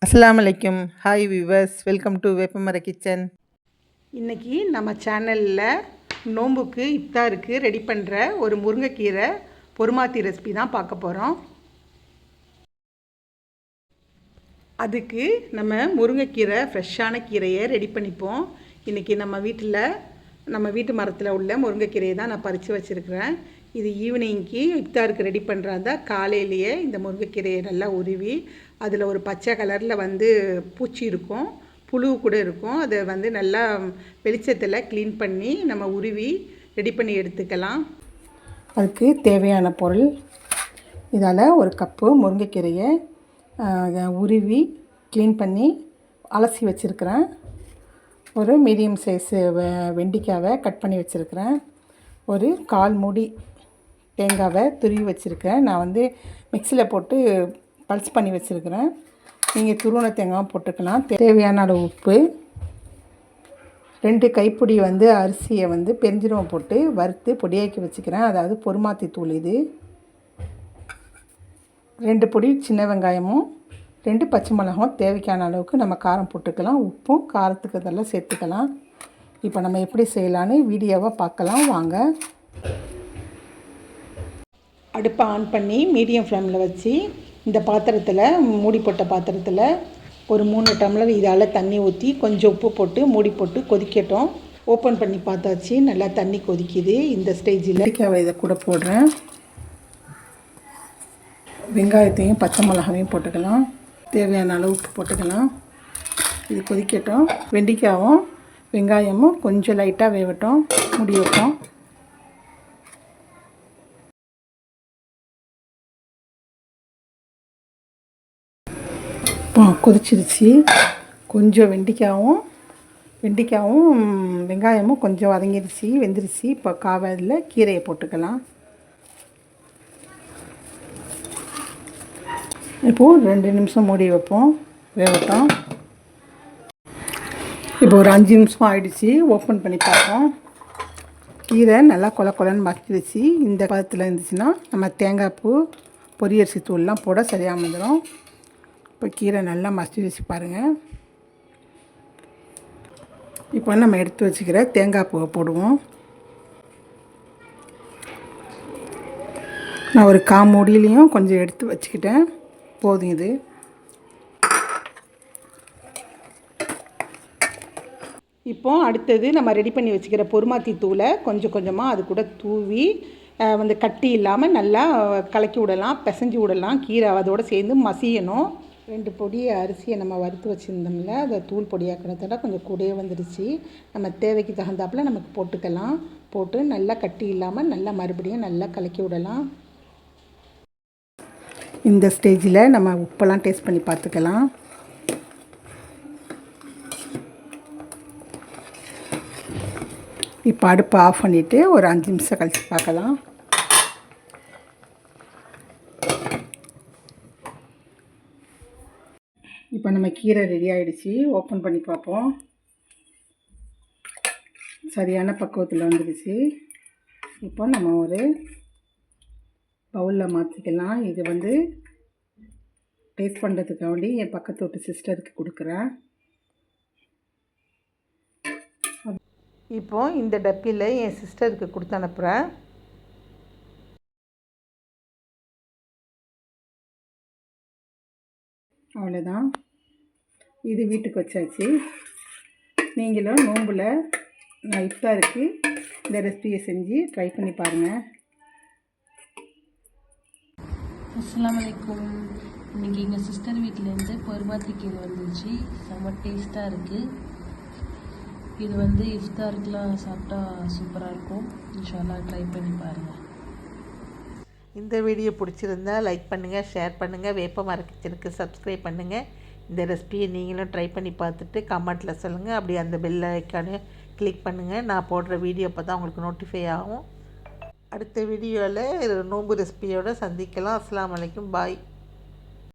அஸ்ஸலாமு அலைக்கும். Hi viewers, welcome to வேப்பமர கிச்சன். இன்றைக்கி நம்ம சேனலில் நோம்புக்கு இஃப்தாருக்கு ரெடி பண்ணுற ஒரு முருங்கைக்கீரை பொறுமாத்தி ரெசிபி தான் பார்க்க போகிறோம். அதுக்கு நம்ம முருங்கைக்கீரை ஃப்ரெஷ்ஷான கீரையை ரெடி பண்ணிப்போம். இன்றைக்கி நம்ம வீட்டு மரத்தில் உள்ள முருங்கைக்கீரையை தான் நான் பறித்து வச்சுருக்கிறேன். இது ஈவினிங்க்கு இஃப்தாருக்கு ரெடி பண்ணுறாந்தா காலையிலேயே இந்த முருங்கைக்கீரையை நல்லா உருவி அதில் ஒரு பச்சை கலரில் பூச்சி இருக்கும், புழு கூட இருக்கும். அதை நல்லா வெளிச்சத்தில் க்ளீன் பண்ணி நம்ம உருவி ரெடி பண்ணி எடுத்துக்கலாம். அதுக்கு தேவையான பொருள், இதால் ஒரு கப்பு முருங்கைக்கீரையை உருவி க்ளீன் பண்ணி அலசி வச்சுருக்கிறேன். ஒரு மீடியம் சைஸு வெண்டைக்காவை கட் பண்ணி வச்சுருக்கிறேன். ஒரு 1/4 மூடி தேங்காவை துருவி வச்சுருக்கேன். நான் மிக்சியில் போட்டு பல்ஸ் பண்ணி வச்சுருக்கிறேன். நீங்கள் துருவன தேங்காவும் போட்டுக்கலாம். தேவையான அளவு உப்பு, 2 கைப்பிடி அரிசியை பெருஞ்சீரகம் போட்டு வறுத்து பொடியாக்கி வச்சுக்கிறேன். அதாவது பொறுமாத்தி தூள். இது 2 பொடி சின்ன வெங்காயமும் 2 பச்சை மிளகாவும் தேவைக்கான அளவுக்கு நம்ம காரம் போட்டுக்கலாம். உப்பும் காரத்துக்கு இதெல்லாம் சேர்த்துக்கலாம். இப்போ நம்ம எப்படி செய்யலான்னு வீடியோவை பார்க்கலாம் வாங்க. அடுப்பை ஆன் பண்ணி மீடியம் ஃப்ளேமில் வச்சு இந்த பாத்திரத்தில், மூடி போட்ட பாத்திரத்தில் ஒரு 3 டம்ளர் இதால் தண்ணி ஊற்றி கொஞ்சம் உப்பு போட்டு மூடி போட்டு கொதிக்கட்டும். ஓப்பன் பண்ணி பார்த்தாச்சு, நல்லா தண்ணி கொதிக்குது. இந்த ஸ்டேஜில் வெண்டைக்காவை இதை கூட போடுறேன். வெங்காயத்தையும் பச்சை மிளகாவையும் போட்டுக்கலாம். தேவையான அளவு உப்பு போட்டுக்கலாம். இது கொதிக்கட்டும். வெண்டைக்காவும் வெங்காயமும் கொஞ்சம் லைட்டாக வேகட்டும். மூடி வைப்போம். கொதிச்சிருச்சு. கொஞ்சம் வெண்டைக்காவும் வெங்காயமும் கொஞ்சம் வதங்கிடுச்சு, வெந்துருச்சு. இப்போ காவையில் கீரையை போட்டுக்கலாம். இப்போது 2 நிமிஷம் மூடி வைப்போம், வேகட்டும். இப்போ ஒரு 5 நிமிஷம் ஆகிடுச்சு. ஓப்பன் பண்ணி பார்ப்போம். கீரை நல்லா கொலன்னு மசிச்சிருச்சு. இந்த பதத்தில் இருந்துச்சுன்னா நம்ம தேங்காய் பூ, பொரியரிசி தூள்லாம் போட சரியாக வந்துடும். இப்போ கீரை நல்லா மசிச்சு பாருங்கள். இப்போ நம்ம எடுத்து வச்சுக்கிற தேங்காய் பூவை போடுவோம். நான் ஒரு 1/4 மூடியிலையும் கொஞ்சம் எடுத்து வச்சுக்கிட்டேன், போதும் இது. இப்போ அடுத்தது நம்ம ரெடி பண்ணி வச்சுக்கிற பொறுமாத்தி தூளை கொஞ்சம் கொஞ்சமாக அது கூட தூவி கட்டி இல்லாமல் நல்லா கலக்கி விடலாம், பிசைஞ்சு விடலாம். கீரை அதோடு சேர்ந்து மசியணும். 2 பொடி அரிசியை நம்ம வறுத்து வச்சுருந்தோம்ல, அதை தூள் பொடியாக்கிறதோட கொஞ்சம் கூடயே வந்துடுச்சு. நம்ம தேவைக்கு தகுந்தாப்பில் நமக்கு போட்டுக்கலாம். போட்டு நல்லா கட்டி இல்லாமல் நல்லா மறுபடியும் நல்லா கலக்கி விடலாம். இந்த ஸ்டேஜில் நம்ம உப்பெல்லாம் டேஸ்ட் பண்ணி பார்த்துக்கலாம். இப்போ அடுப்பை ஆஃப் பண்ணிவிட்டு ஒரு 5 நிமிஷம் கழித்து பார்க்கலாம். இப்போ நம்ம கீரை ரெடி ஆகிடுச்சு. ஓப்பன் பண்ணி பார்ப்போம். சரியான பக்குவத்தில் வந்துடுச்சு. இப்போ நம்ம ஒரு பவுலில் மாற்றிக்கலாம். இது டேஸ்ட் பண்ணுறதுக்காண்டி என் பக்கத்து வீட்டு சிஸ்டருக்கு கொடுக்குறேன். இப்போ இந்த டப்பியில் என் சிஸ்டருக்கு கொடுத்து அனுப்புகிறேன். அவ்வளோதான், இது வீட்டுக்கு வச்சாச்சு. நீங்களும் நோம்பில் இஃப்தாருக்கு இந்த ரெசிபியை செஞ்சு ட்ரை பண்ணி பாருங்கள். அஸ்ஸலாமு அலைக்கும். இன்றைக்கி எங்கள் சிஸ்டர் வீட்டிலேருந்து பொறுமாத்தி கீரை வந்துச்சு. செம்ம டேஸ்ட்டாக இருக்குது. இது இஃப்தாருக்குலாம் சாப்பிட்டா சூப்பராக இருக்கும். இன்ஷா அல்லாஹ் ட்ரை பண்ணி பாருங்கள். இந்த வீடியோ பிடிச்சிருந்தா லைக் பண்ணுங்கள், ஷேர் பண்ணுங்கள், வேப்பமர கிச்சனுக்கு சப்ஸ்கிரைப் பண்ணுங்கள். இந்த ரெசிபியை நீங்களும் ட்ரை பண்ணி பார்த்துட்டு கமெண்ட்டில் சொல்லுங்கள். அப்படி அந்த பெல் ஐக்கானு கிளிக் பண்ணுங்கள். நான் போடுற வீடியோ அப்போ தான் உங்களுக்கு நோட்டிஃபை ஆகும். அடுத்த வீடியோவில் நோம்பு ரெசிபியோடு சந்திக்கலாம். அஸ்ஸலாமு அலைக்கும். பாய்.